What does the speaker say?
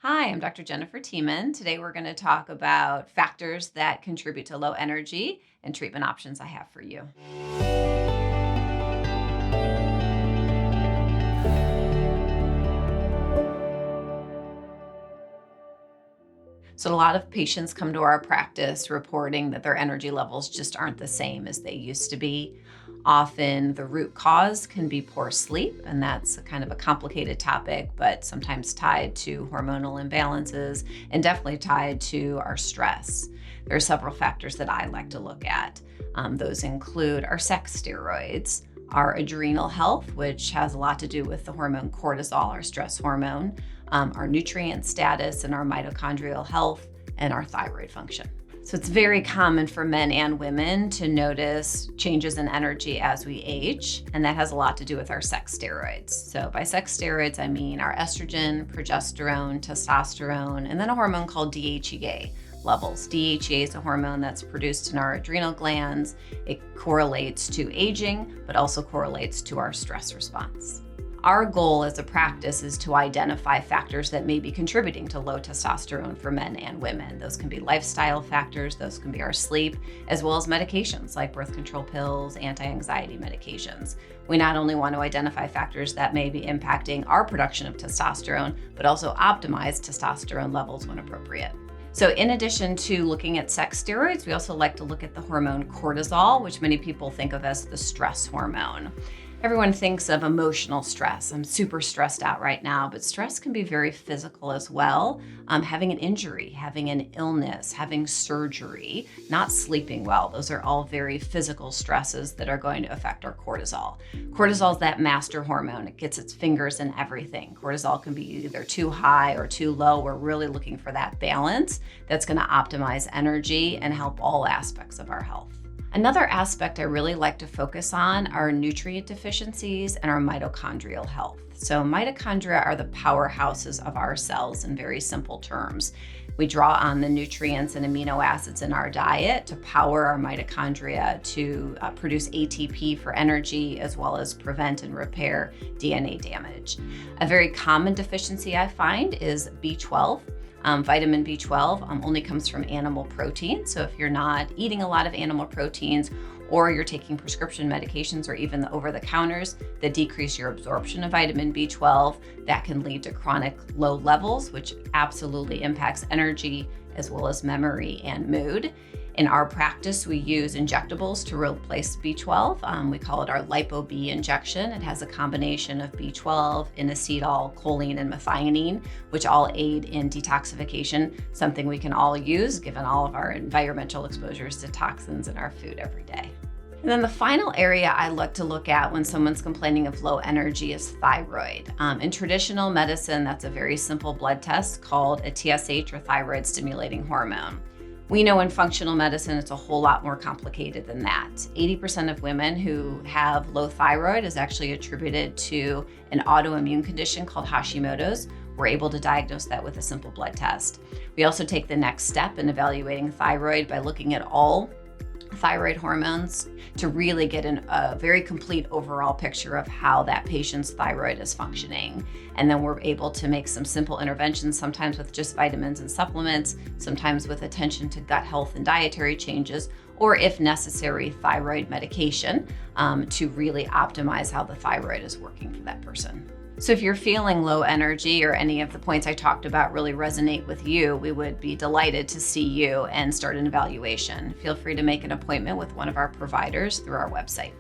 Hi, I'm Dr. Jennifer Thieman. Today we're going to talk about factors that contribute to low energy and treatment options I have for you. So, a lot of patients come to our practice reporting that their energy levels just aren't the same as they used to be. Often, the root cause can be poor sleep, and that's a kind of a complicated topic, but sometimes tied to hormonal imbalances and definitely tied to our stress. There are several factors that I like to look at. Those include our sex steroids, our adrenal health, which has a lot to do with the hormone cortisol, our stress hormone, our nutrient status and our mitochondrial health, and our thyroid function. So it's very common for men and women to notice changes in energy as we age, and that has a lot to do with our sex steroids. So by sex steroids, I mean our estrogen, progesterone, testosterone, and then a hormone called DHEA levels. DHEA is a hormone that's produced in our adrenal glands. It correlates to aging, but also correlates to our stress response. Our goal as a practice is to identify factors that may be contributing to low testosterone for men and women. Those can be lifestyle factors, those can be our sleep, as well as medications like birth control pills, anti-anxiety medications. We not only want to identify factors that may be impacting our production of testosterone, but also optimize testosterone levels when appropriate. So in addition to looking at sex steroids, we also like to look at the hormone cortisol, which many people think of as the stress hormone. Everyone thinks of emotional stress. I'm super stressed out right now, but stress can be very physical as well. Having an injury, having an illness, having surgery, not sleeping well. Those are all very physical stresses that are going to affect our cortisol. Cortisol is that master hormone. It gets its fingers in everything. Cortisol can be either too high or too low. We're really looking for that balance that's going to optimize energy and help all aspects of our health. Another aspect I really like to focus on are nutrient deficiencies and our mitochondrial health. So mitochondria are the powerhouses of our cells in very simple terms. We draw on the nutrients and amino acids in our diet to power our mitochondria to produce ATP for energy, as well as prevent and repair DNA damage. A very common deficiency I find is B12. Vitamin B12 only comes from animal protein. So if you're not eating a lot of animal proteins, or you're taking prescription medications or even the over-the-counters that decrease your absorption of vitamin B12, that can lead to chronic low levels, which absolutely impacts energy as well as memory and mood. In our practice, we use injectables to replace B12. We call it our Lipo-B injection. It has a combination of B12, inositol, choline, and methionine, which all aid in detoxification, something we can all use given all of our environmental exposures to toxins in our food every day. And then the final area I look to look at when someone's complaining of low energy is thyroid. In traditional medicine, that's a very simple blood test called a TSH or thyroid stimulating hormone. We know in functional medicine, it's a whole lot more complicated than that. 80% of women who have low thyroid is actually attributed to an autoimmune condition called Hashimoto's. We're able to diagnose that with a simple blood test. We also take the next step in evaluating thyroid by looking at all thyroid hormones to really get a very complete overall picture of how that patient's thyroid is functioning. And then we're able to make some simple interventions, sometimes with just vitamins and supplements, sometimes with attention to gut health and dietary changes, or if necessary, thyroid medication to really optimize how the thyroid is working for that person. So if you're feeling low energy or any of the points I talked about really resonate with you, we would be delighted to see you and start an evaluation. Feel free to make an appointment with one of our providers through our website.